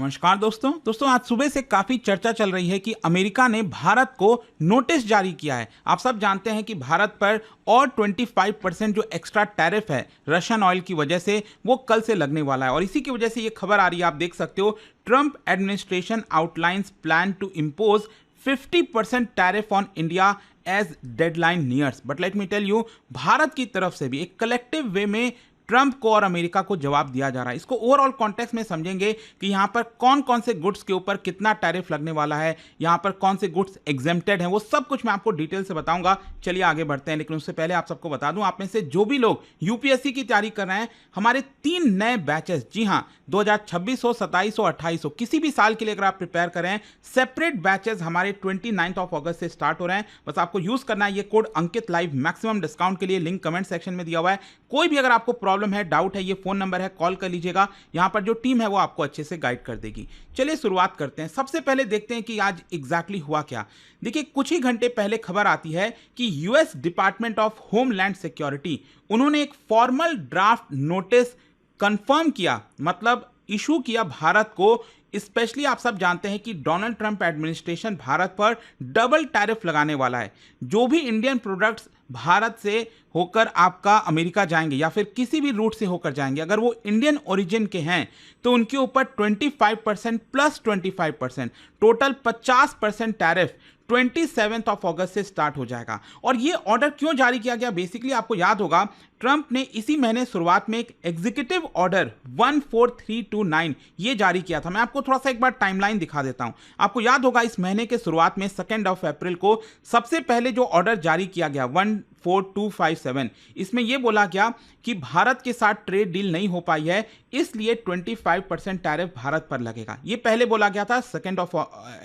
नमस्कार दोस्तों आज सुबह से काफी चर्चा चल रही है कि अमेरिका ने भारत को नोटिस जारी किया है। आप सब जानते हैं कि भारत पर और 25% जो एक्स्ट्रा टैरिफ है रशियन ऑयल की वजह से वो कल से लगने वाला है और इसी की वजह से ये खबर आ रही है। आप देख सकते हो, Trump administration outlines plan to impose 50% tariff on India as deadline nears. But let me tell you, Bharat की तरफ से भी एक कलेक्टिव वे में ट्रंप को और अमेरिका को जवाब दिया जा रहा है। इसको ओवरऑल कॉन्टेक्स्ट में समझेंगे कि यहां पर कौन कौन से गुड्स के ऊपर कितना टैरिफ लगने वाला है, यहां पर कौन से गुड्स एग्जेम्प्टेड हैं, वो सब कुछ मैं आपको डिटेल से बताऊंगा। चलिए आगे बढ़ते हैं, लेकिन उससे पहले आप सबको बता दूं, आप में से जो भी लोग यूपीएससी की तैयारी कर रहे हैं, हमारे 3 नए बैचेस, जी हां 2026 हो, 27 हो, 28 हो, किसी भी साल के लिए अगर आप प्रिपेयर कर रहे हैं, सेपरेट बैचेस हमारे 29 अगस्त से स्टार्ट हो रहे हैं। बस आपको यूज करना है ये कोड अंकित लाइव, मैक्सिमम डिस्काउंट के लिए लिंक कमेंट सेक्शन में दिया हुआ है। कोई भी अगर आपको प्रॉब्लम है, डाउट है, ये फोन नंबर है, कॉल कर लीजिएगा। यहां पर जो टीम है वो आपको अच्छे से गाइड कर देगी। चलिए शुरुआत करते हैं। सबसे पहले देखते हैं कि आज एग्जैक्टली हुआ क्या। देखिए, कुछ ही घंटे पहले खबर आती है कि US department of homeland security, उन्होंने एक फॉर्मल ड्राफ्ट नोटिस कंफर्म किया, मतलब इशू किया भारत को। स्पेशली आप सब जानते हैं कि डोनाल्ड ट्रंप एडमिनिस्ट्रेशन भारत पर डबल टैरिफ लगाने वाला है। जो भी इंडियन प्रोडक्ट्स भारत से होकर आपका अमेरिका जाएंगे या फिर किसी भी रूट से होकर जाएंगे, अगर वो इंडियन ओरिजिन के हैं तो उनके ऊपर 25% प्लस 25%, टोटल 50% टैरिफ 27 अगस्त से स्टार्ट हो जाएगा। और ये ऑर्डर क्यों जारी किया गया, बेसिकली आपको याद होगा, ट्रंप ने इसी महीने शुरुआत में एक एग्जीक्यूटिव ऑर्डर 14329 ये जारी किया था। मैं आपको थोड़ा सा एक बार टाइमलाइन दिखा देता हूं। आपको याद होगा, इस महीने के शुरुआत में 2 अप्रैल को सबसे पहले जो ऑर्डर जारी किया गया 14257, इसमें यह बोला गया कि भारत के साथ ट्रेड डील नहीं हो पाई है, इसलिए 25% टैरिफ भारत पर लगेगा। यह पहले बोला गया था 2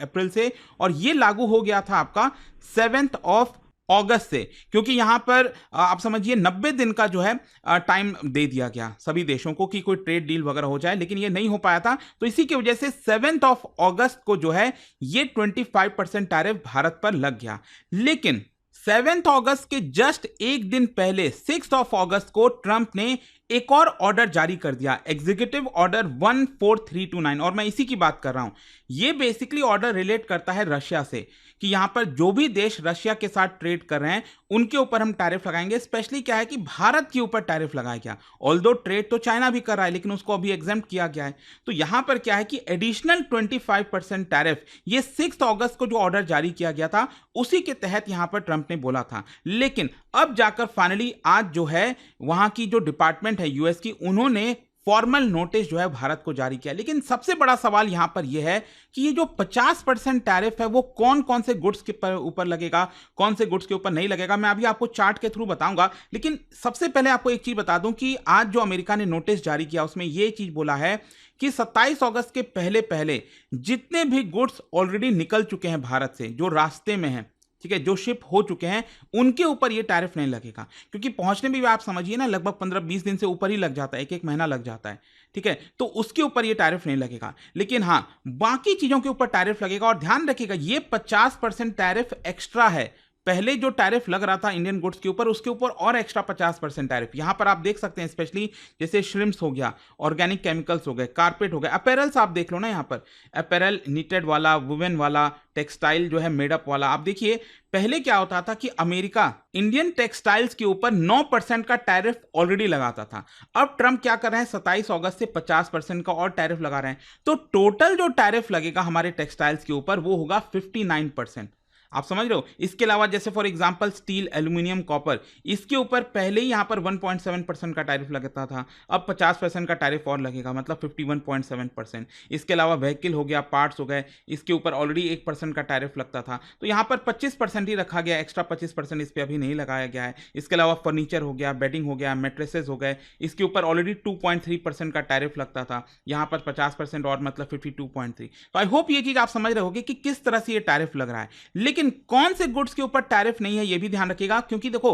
अप्रैल से, और यह लागू हो गया था आपका 7 अगस्त से, क्योंकि यहां पर आप समझिए 90 दिन का जो है टाइम दे दिया गया सभी देशों को कि कोई ट्रेड डील वगैरह हो जाए, लेकिन ये नहीं हो पाया था। तो इसी की वजह से 7 अगस्त को जो है ये 25% टैरिफ भारत पर लग गया। लेकिन 7 अगस्त के जस्ट एक दिन पहले 6 अगस्त को ट्रंप ने एक और ऑर्डर जारी कर दिया, एग्जीक्यूटिव ऑर्डर 14329, और मैं इसी की बात कर रहा हूं। यह बेसिकली ऑर्डर रिलेट करता है रशिया से कि यहां पर जो भी देश रशिया के साथ ट्रेड कर रहे हैं उनके ऊपर हम टैरिफ लगाएंगे। स्पेशली क्या है कि भारत के ऊपर टैरिफ लगाया गया, ऑल्दो ट्रेड तो चाइना भी कर रहा है लेकिन उसको अभी एग्जेम्प्ट किया गया है। तो यहां पर क्या है कि एडिशनल 25% टैरिफ, ये 6 अगस्त को जो ऑर्डर जारी किया गया था उसी के तहत यहां पर ट्रंप ने बोला था। लेकिन अब जाकर फाइनली आज जो है वहां की जो डिपार्टमेंट है यूएस की, उन्होंने फॉर्मल नोटिस जो है भारत को जारी किया। लेकिन सबसे बड़ा सवाल यहां पर यह है कि ये जो 50% टैरिफ है वो कौन कौन से गुड्स के ऊपर लगेगा, कौन से गुड्स के ऊपर नहीं लगेगा, मैं अभी आपको चार्ट के थ्रू बताऊंगा। लेकिन सबसे पहले आपको एक चीज बता दूं कि आज जो अमेरिका ने नोटिस जारी किया उसमें यह चीज बोला है कि 27 अगस्त के पहले पहले जितने भी गुड्स ऑलरेडी निकल चुके हैं भारत से, जो रास्ते में हैं, ठीक है, जो शिप हो चुके हैं, उनके ऊपर ये टैरिफ नहीं लगेगा। क्योंकि पहुंचने में भी आप समझिए ना, लगभग 15-20 दिन से ऊपर ही लग जाता है, एक महीना लग जाता है, ठीक है, तो उसके ऊपर ये टैरिफ नहीं लगेगा। लेकिन हाँ, बाकी चीजों के ऊपर टैरिफ लगेगा। और ध्यान रखिएगा, ये 50% टैरिफ एक्स्ट्रा है। पहले जो टैरिफ लग रहा था इंडियन गुड्स के ऊपर, उसके ऊपर और एक्स्ट्रा 50% टैरिफ यहां पर आप देख सकते हैं। स्पेशली जैसे श्रिम्प्स हो गया, ऑर्गेनिक केमिकल्स हो गए, कारपेट हो गए, अपैरल्स आप देख लो ना, यहां पर अपैरल नीटेड वाला, वुमेन वाला, टेक्सटाइल जो है मेडअप वाला। आप देखिए, पहले क्या होता था कि अमेरिका इंडियन टेक्सटाइल्स के ऊपर 9% का टैरिफ ऑलरेडी लगाता था। अब ट्रंप क्या कर रहे हैं, 27 अगस्त से 50% का और टैरिफ लगा रहे हैं। तो टोटल जो टैरिफ लगेगा हमारे टेक्सटाइल्स के ऊपर वो होगा 59%। आप समझ रहे हो। इसके अलावा जैसे for example steel, aluminium, copper, इसके ऊपर पहले ही यहां पर 1.7% का टैरिफ लगता था, अब 50% का टैरिफ और लगेगा, मतलब 51.7%। इसके अलावा व्हीकल हो गया, पार्ट्स हो गए, इसके ऊपर ऑलरेडी 1% का टैरिफ लगता था, तो यहां पर 25% ही रखा गया, एक्स्ट्रा 25% इस पर अभी नहीं लगाया गया है। इसके अलावा फर्नीचर हो गया, बेडिंग हो गया, मेट्रेसेस हो गए, इसके ऊपर ऑलरेडी 2.3% का टैरिफ लगता था, यहां पर 50% और, मतलब 52.3। तो आई होप ये चीज आप समझ रहे होगे कि किस तरह से ये टैरिफ लग रहा है। लेकिन कौन से गुड्स के ऊपर टैरिफ नहीं है ये भी ध्यान रखिएगा, क्योंकि देखो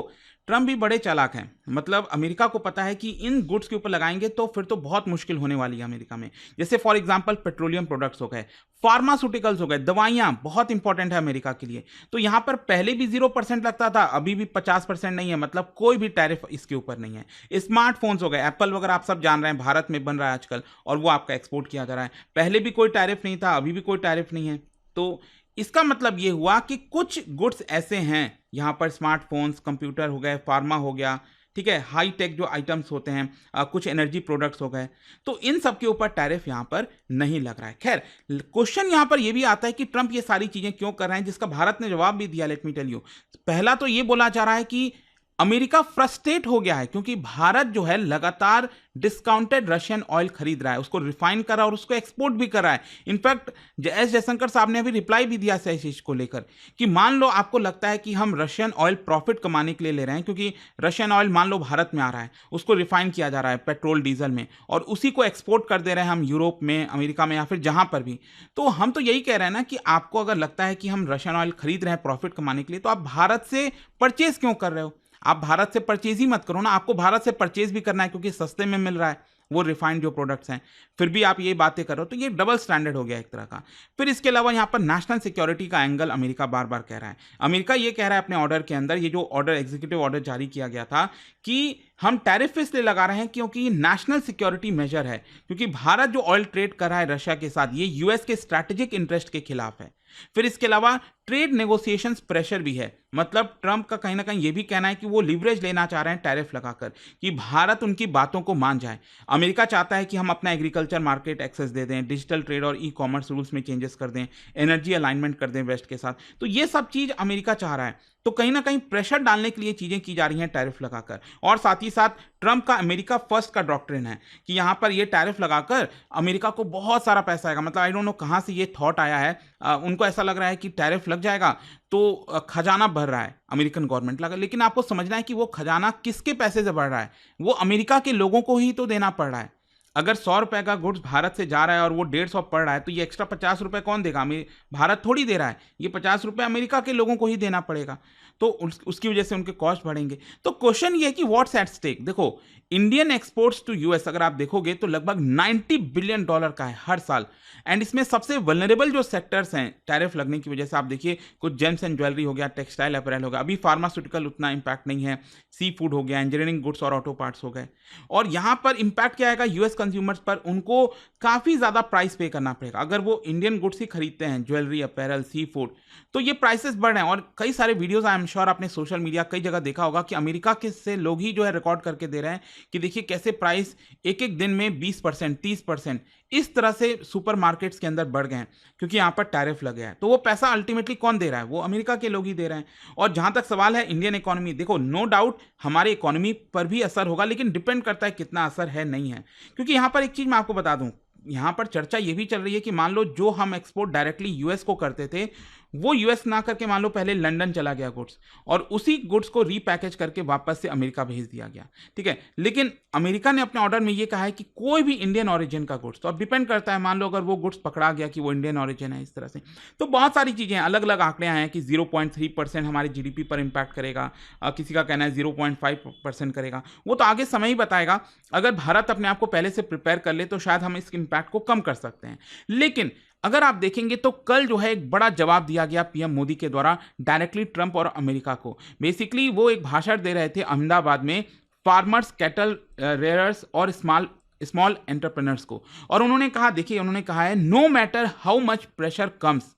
ट्रम्प भी बड़े चालाक हैं। मतलब अमेरिका को पता है कि इन गुड्स के ऊपर लगाएंगे तो फिर तो बहुत मुश्किल होने वाली है अमेरिका में। जैसे फॉर एग्जांपल पेट्रोलियम प्रोडक्ट्स हो गए, फार्मास्यूटिकल्स हो गए, दवाइयां बहुत इंपॉर्टेंट है अमेरिका के लिए। तो यहां पर पहले भी 0% लगता था, अभी भी 50% नहीं है, मतलब कोई भी टैरिफ इसके ऊपर नहीं है। स्मार्टफोन्स हो गए, एप्पल वगैरह आप सब जान रहे हैं भारत में बन रहा है आजकल और वो आपका एक्सपोर्ट किया जा रहा है। पहले भी कोई टैरिफ नहीं था, अभी भी कोई टैरिफ नहीं है। तो इसका मतलब ये हुआ कि कुछ गुड्स ऐसे हैं यहां पर, स्मार्टफोन्स, कंप्यूटर हो गए, फार्मा हो गया, ठीक है, हाई टेक जो आइटम्स होते हैं, कुछ एनर्जी प्रोडक्ट्स हो गए, तो इन सब के ऊपर टैरिफ यहां पर नहीं लग रहा है। खैर, क्वेश्चन यहां पर यह भी आता है कि ट्रंप ये सारी चीजें क्यों कर रहे हैं, जिसका भारत ने जवाब भी दिया। Let me tell you. पहला तो ये बोला जा रहा है कि अमेरिका फ्रस्ट्रेट हो गया है क्योंकि भारत जो है लगातार डिस्काउंटेड रशियन ऑयल खरीद रहा है, उसको रिफाइन कर रहा है और उसको एक्सपोर्ट भी कर रहा है। इनफैक्ट एस जयशंकर साहब ने अभी रिप्लाई भी दिया इस चीज को लेकर कि मान लो आपको लगता है कि हम रशियन ऑयल प्रॉफिट कमाने के लिए ले रहे हैं, क्योंकि रशियन ऑयल मान लो भारत में आ रहा है, उसको रिफाइन किया जा रहा है पेट्रोल डीजल में, और उसी को एक्सपोर्ट कर दे रहे हैं हम यूरोप में, अमेरिका में, या फिर जहां पर भी। तो हम तो यही कह रहे हैं ना कि आपको अगर लगता है कि हम रशियन ऑयल खरीद रहे हैं प्रॉफिट कमाने के लिए, तो आप भारत से परचेज क्यों कर रहे हो? आप भारत से परचेज ही मत करो ना, आपको भारत से परचेज भी करना है क्योंकि सस्ते में मिल रहा है वो रिफाइंड जो प्रोडक्ट्स हैं, फिर भी आप ये बातें करो, तो ये डबल स्टैंडर्ड हो गया एक तरह का। फिर इसके अलावा यहाँ पर नेशनल सिक्योरिटी का एंगल अमेरिका बार बार कह रहा है। अमेरिका ये कह रहा है अपने ऑर्डर के अंदर, ये जो ऑर्डर एग्जीक्यूटिव ऑर्डर जारी किया गया था, कि हम टैरिफ इसलिए लगा रहे हैं क्योंकि ये नेशनल सिक्योरिटी मेजर है, क्योंकि भारत जो ऑयल ट्रेड कर रहा है रशिया के साथ, ये यूएस के स्ट्रैटेजिक इंटरेस्ट के खिलाफ है। फिर इसके अलावा ट्रेड नेगोशिएशंस प्रेशर भी है, मतलब ट्रंप का कहीं ना कहीं यह भी कहना है कि वो लिवरेज लेना चाह रहे हैं टैरिफ लगाकर, कि भारत उनकी बातों को मान जाए। अमेरिका चाहता है कि हम अपना एग्रीकल्चर मार्केट एक्सेस दे दें, डिजिटल ट्रेड और ई कॉमर्स रूल्स में चेंजेस कर दें, एनर्जी अलाइनमेंट कर दें वेस्ट के साथ। तो ये सब चीज अमेरिका चाह रहा है, तो कहीं ना कहीं प्रेशर डालने के लिए चीजें की जा रही हैं टैरिफ लगाकर। और साथ ही साथ ट्रंप का अमेरिका फर्स्ट का डॉक्ट्रिन है कि यहां पर ये टैरिफ लगाकर अमेरिका को बहुत सारा पैसा आएगा। मतलब आई डोंट नो कहां से ये थॉट आया है, उनको ऐसा लग रहा है कि टैरिफ लग जाएगा तो खजाना भर रहा है अमेरिकन गवर्नमेंट लगा। लेकिन आपको समझना है कि वो खजाना किसके पैसे से बढ़ रहा है, वो अमेरिका के लोगों को ही तो देना पड़ रहा है। अगर 100 रुपए का गुड्स भारत से जा रहा है और वो 150 पड़ रहा है, तो ये एक्स्ट्रा 50 रुपए कौन देगा? भारत थोड़ी दे रहा है, ये 50 रुपए अमेरिका के लोगों को ही देना पड़ेगा। तो उसकी वजह से उनके कॉस्ट बढ़ेंगे। तो क्वेश्चन ये है कि व्हाट्स एट स्टेक। देखो, इंडियन एक्सपोर्ट्स टू यूएस अगर आप देखोगे तो लगभग $90 बिलियन का है हर साल। एंड इसमें सबसे वल्नरेबल जो सेक्टर्स हैं टैरिफ लगने की वजह से, आप देखिए कुछ जेम्स एंड ज्वेलरी हो गया, टेक्सटाइल अपैरल हो गया, अभी फार्मास्यूटिकल उतना इंपैक्ट नहीं है, सी फूड हो गया, इंजीनियरिंग गुड्स और ऑटो पार्ट्स हो गए। और यहां पर इंपैक्ट क्या आएगा यूएस कंज्यूमर्स पर? उनको काफी ज्यादा प्राइस पे करना पड़ेगा। अगर वो इंडियन गुड्स ही खरीदते हैं, ज्वेलरी, अपैरल, सी फूड, तो ये प्राइसेस बढ़ रहे हैं। और कई सारे वीडियोस आई एम श्योर आपने सोशल मीडिया कई जगह देखा होगा कि अमेरिका के से लोग ही जो है रिकॉर्ड करके दे रहे हैं कि देखिए कैसे प्राइस एक एक दिन में 20%, 30% इस तरह से सुपरमार्केट्स के अंदर बढ़ गए हैं, क्योंकि यहां पर टैरिफ लग गया है। तो वो पैसा अल्टीमेटली कौन दे रहा है? वो अमेरिका के लोग ही दे रहे हैं। और जहां तक सवाल है इंडियन इकोनॉमी, देखो नो डाउट हमारे इकोनॉमी पर भी असर होगा, लेकिन डिपेंड करता है कितना असर है, नहीं है। क्योंकि यहां पर एक चीज मैं आपको बता दूं, यहां पर चर्चा यह भी चल रही है कि मान लो जो हम एक्सपोर्ट डायरेक्टली यूएस को करते थे, वो यूएस ना करके मान लो पहले लंदन चला गया गुड्स, और उसी गुड्स को रीपैकेज करके वापस से अमेरिका भेज दिया गया, ठीक है। लेकिन अमेरिका ने अपने ऑर्डर में ये कहा है कि कोई भी इंडियन ऑरिजिन का गुड्स, तो अब डिपेंड करता है, मान लो अगर वो गुड्स पकड़ा गया कि वो इंडियन ऑरिजिन है इस तरह से, तो बहुत सारी चीजें अलग अलग आंकड़े आए हैं कि 0.3% हमारे जीडीपी पर इंपैक्ट करेगा, किसी का कहना है 0.5% करेगा। वो तो आगे समय ही बताएगा। अगर भारत अपने आप को पहले से प्रिपेयर कर ले तो शायद हम इस इंपैक्ट को कम कर सकते हैं। लेकिन अगर आप देखेंगे तो कल जो है एक बड़ा जवाब दिया गया पीएम मोदी के द्वारा डायरेक्टली ट्रंप और अमेरिका को। बेसिकली वो एक भाषण दे रहे थे अहमदाबाद में फार्मर्स, कैटल रेयर्स और स्मॉल एंटरप्रेन्योर्स को, और उन्होंने कहा, देखिए उन्होंने कहा है no matter how much pressure comes,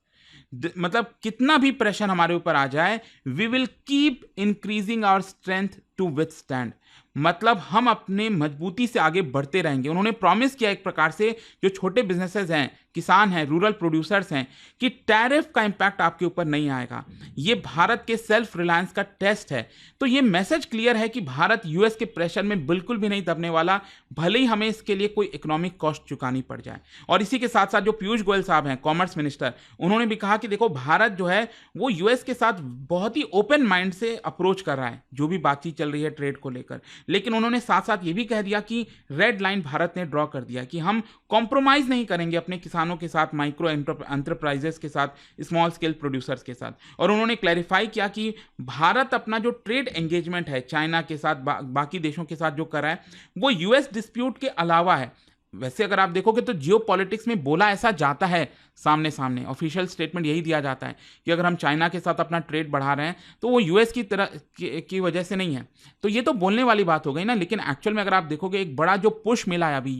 मतलब कितना भी प्रेशर हमारे ऊपर आ जाए, we will keep increasing our strength to withstand, मतलब हम अपने मजबूती से आगे बढ़ते रहेंगे। उन्होंने प्रॉमिस किया एक प्रकार से जो छोटे बिजनेसेस हैं, किसान हैं, रूरल प्रोड्यूसर्स हैं, कि टैरिफ का इंपैक्ट आपके ऊपर नहीं आएगा। ये भारत के सेल्फ रिलायंस का टेस्ट है। तो ये मैसेज क्लियर है कि भारत यूएस के प्रेशर में बिल्कुल भी नहीं दबने वाला, भले ही हमें इसके लिए कोई इकोनॉमिक कॉस्ट चुकानी पड़ जाए। और इसी के साथ साथ जो पीयूष गोयल साहब हैं, कॉमर्स मिनिस्टर, उन्होंने भी कहा कि देखो भारत जो है वो यूएस के साथ बहुत ही ओपन माइंड से अप्रोच कर रहा है जो भी बातचीत चल रही है ट्रेड को लेकर। लेकिन उन्होंने साथ साथ ये भी कह दिया कि रेड लाइन भारत ने ड्रॉ कर दिया कि हम कॉम्प्रोमाइज नहीं करेंगे अपने किसानों किसानों के साथ, माइक्रो एंटरप्राइजेस के साथ, स्मॉल स्केल प्रोड्यूसर्स के साथ। और उन्होंने क्लैरिफाई किया कि भारत अपना जो ट्रेड एंगेजमेंट है चाइना के साथ, बाकी देशों के साथ जो कर रहा है, वो यूएस डिस्प्यूट के अलावा है। वैसे अगर आप देखोगे तो जियो पॉलिटिक्स में बोला ऐसा जाता है, सामने सामने ऑफिशियल स्टेटमेंट यही दिया जाता है कि अगर हम चाइना के साथ अपना ट्रेड बढ़ा रहे हैं तो वो यूएस की तरह की वजह से नहीं है। तो ये तो बोलने वाली बात हो गई ना, लेकिन एक्चुअल में अगर आप देखोगे एक बड़ा जो पुश मिला है अभी,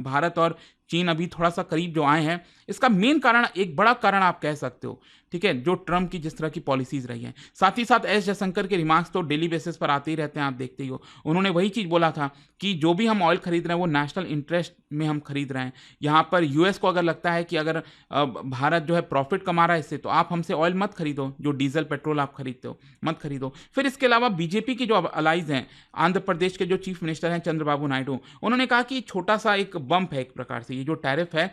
भारत और चीन अभी थोड़ा सा करीब जो आए हैं, इसका मेन कारण, एक बड़ा कारण आप कह सकते हो, ठीक है, जो ट्रम्प की जिस तरह की पॉलिसीज रही हैं। साथ ही साथ एस जयशंकर के रिमार्क्स तो डेली बेसिस पर आते ही रहते हैं, आप देखते ही हो। उन्होंने वही चीज़ बोला था कि जो भी हम ऑयल खरीद रहे हैं वो नेशनल इंटरेस्ट में हम खरीद रहे हैं। यहाँ पर यूएस को अगर लगता है कि अगर भारत जो है प्रॉफिट कमा रहा है इससे, तो आप हमसे ऑयल मत खरीदो, जो डीजल पेट्रोल आप खरीदते हो मत खरीदो। फिर इसके अलावा बीजेपी की जो अलाइज हैं, आंध्र प्रदेश के जो चीफ मिनिस्टर हैं चंद्रबाबू नायडू, उन्होंने कहा कि छोटा सा एक बम्प है एक प्रकार से, ये जो टैरिफ है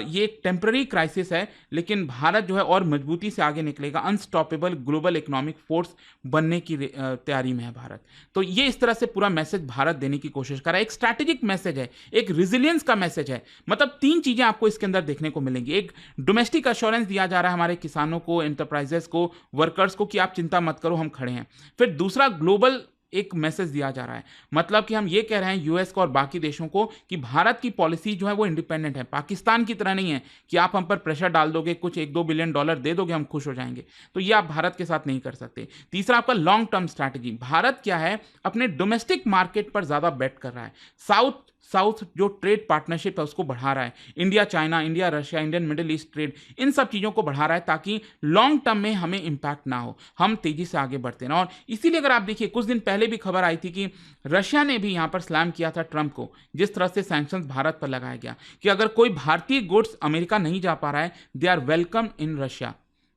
ये एक टेम्पररी क्राइसिस है, लेकिन भारत जो है और मजबूती से आगे निकलेगा, अनस्टॉपेबल ग्लोबल इकोनॉमिक फोर्स बनने की तैयारी में है भारत। तो ये इस तरह से पूरा मैसेज भारत देने की कोशिश कर रहा है। एक स्ट्रैटेजिक मैसेज है, एक रिजिलियंस का मैसेज है। मतलब तीन चीजें आपको इसके अंदर देखने को मिलेंगी। एक, डोमेस्टिक अश्योरेंस दिया जा रहा है हमारे किसानों को, एंटरप्राइजेस को, वर्कर्स को कि आप चिंता मत करो, हम खड़े हैं। फिर दूसरा, ग्लोबल एक मैसेज दिया जा रहा है, मतलब कि हम ये कह रहे हैं यूएस को और बाकी देशों को कि भारत की पॉलिसी जो है वो इंडिपेंडेंट है, पाकिस्तान की तरह नहीं है कि आप हम पर प्रेशर डाल दोगे, कुछ $1-2 बिलियन दे दोगे, हम खुश हो जाएंगे। तो ये आप भारत के साथ नहीं कर सकते। तीसरा, आपका लॉन्ग टर्म स्ट्रैटेजी। भारत क्या है, अपने डोमेस्टिक मार्केट पर ज्यादा बेट कर रहा है, साउथ जो ट्रेड पार्टनरशिप है उसको बढ़ा रहा है, India China, India Russia, Indian Middle East trade, इन सब चीज़ों को बढ़ा रहा है ताकि लॉन्ग टर्म में हमें इंपैक्ट ना हो, हम तेजी से आगे बढ़ते हैं। और इसीलिए अगर आप देखिए, कुछ दिन पहले भी खबर आई थी कि रशिया ने भी यहाँ पर स्लैम किया था ट्रंप को, जिस तरह से सैंक्शंस भारत पर लगाया गया कि अगर कोई भारतीय गुड्स अमेरिका नहीं जा पा रहा है, they are welcome in Russia.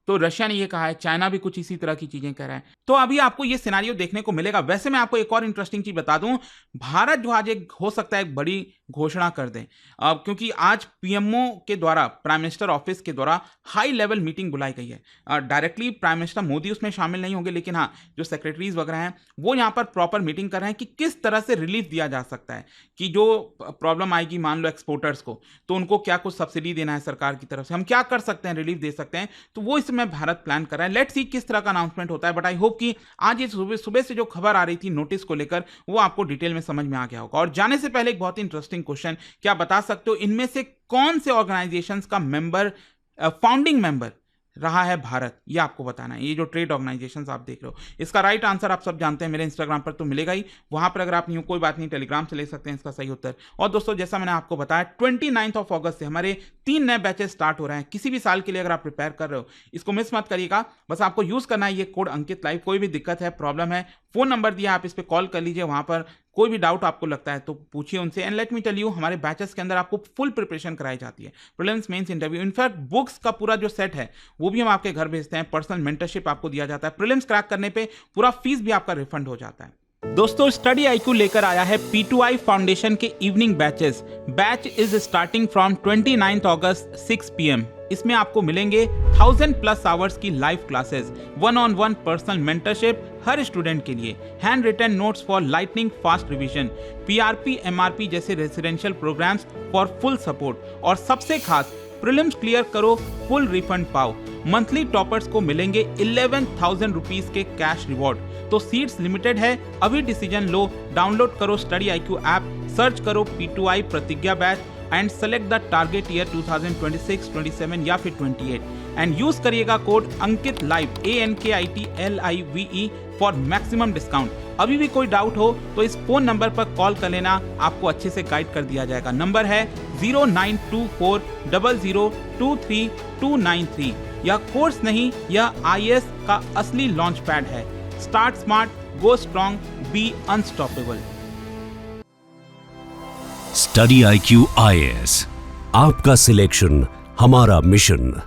तो रशिया ने ये कहा है, चाइना भी कुछ इसी तरह की चीजें कह रहा है। तो अभी आपको ये सिनेरियो देखने को मिलेगा। वैसे मैं आपको एक और इंटरेस्टिंग चीज बता दूं, भारत जो आज एक हो सकता है एक बड़ी घोषणा कर दें, क्योंकि आज पीएमओ के द्वारा, प्राइम मिनिस्टर ऑफिस के द्वारा हाई लेवल मीटिंग बुलाई गई है। डायरेक्टली प्राइम मिनिस्टर मोदी उसमें शामिल नहीं होंगे, लेकिन हाँ, जो सेक्रेटरीज वगैरह हैं वो यहाँ पर प्रॉपर मीटिंग कर रहे हैं कि किस तरह से रिलीफ दिया जा सकता है, कि जो प्रॉब्लम आएगी मान लो एक्सपोर्टर्स को, तो उनको क्या कुछ सब्सिडी देना है सरकार की तरफ से, हम क्या कर सकते हैं, रिलीफ दे सकते हैं। तो वो इसमें भारत प्लान कर रहा है। लेट्स सी किस तरह का अनाउंसमेंट होता है, बट आई होप कि आज ये सुबह से जो खबर आ रही थी नोटिस को लेकर, वो आपको डिटेल में समझ में आ गया होगा। और जाने से पहले एक बहुत ही इंटरेस्टिंग क्वेश्चन, क्या बता सकते हो इनमें से कौन से ऑर्गेनाइजेशंस का मेंबर, फाउंडिंग मेंबर रहा है भारत? ये आपको बताना है। ये जो ट्रेड ऑर्गेनाइजेशंस आप देख रहे हो, इसका राइट आंसर आप सब जानते हैं, मेरे इंस्टाग्राम पर तो मिलेगा ही, वहां पर अगर आप नहीं हो कोई बात नहीं, टेलीग्राम से ले सकते हैं इसका सही उत्तर। और दोस्तों, जैसा मैंने आपको बताया, 29 अगस्त से हमारे 3 नए बैचेस स्टार्ट हो रहे हैं। किसी भी साल के लिए अगर आप प्रिपेयर कर रहे हो, इसको मिस मत करिएगा। बस आपको यूज करना है ये कोड अंकित लाइव। कोई भी दिक्कत है, प्रॉब्लम है, फोन नंबर दिया, आप इस पर कॉल कर लीजिए। वहां पर कोई भी डाउट आपको लगता है तो पूछिए उनसे। And let me tell you, हमारे बैचेस के अंदर आपको फुल प्रिपरेशन कराई जाती है, prelims, mains, interview. In fact books का पूरा जो सेट है वो भी हम आपके घर भेजते हैं, पर्सनल मेंटरशिप आपको दिया जाता है, प्रीलिम्स क्रैक करने पे पूरा फीस भी आपका रिफंड हो जाता है। दोस्तों, स्टडी IQ लेकर आया है P2I फाउंडेशन के evening batches. Batch is starting from 29 August 6 PM। इसमें आपको मिलेंगे 1000+ आवर्स की live classes, 1-on-1 personal mentorship हर स्टूडेंट के लिए, hand written notes for lightning fast revision, PRP MRP जैसे residential programs for full support, और सबसे खास, प्रीलिम्स क्लियर करो, फुल रिफंड पाओ। मंथली टॉपर्स को मिलेंगे 11,000 रुपीज के कैश रिवॉर्ड। तो सीट्स लिमिटेड है, अभी डिसीजन लो। डाउनलोड करो स्टडी IQ ऐप, सर्च करो P2I प्रतिज्ञा batch and select the target year 2026, 27 या फिर 28 एंड यूज करिएगा code Ankit live, ANKITLIVE for maximum discount. अभी भी कोई डाउट हो तो इस फोन नंबर पर कॉल कर लेना, आपको अच्छे से गाइड कर दिया जाएगा। नंबर है 0924002323। यह कोर्स नहीं, यह IAS का असली लॉन्च पैड है। Start smart, go strong, be unstoppable. Study IQ IAS, आपका सिलेक्शन हमारा मिशन।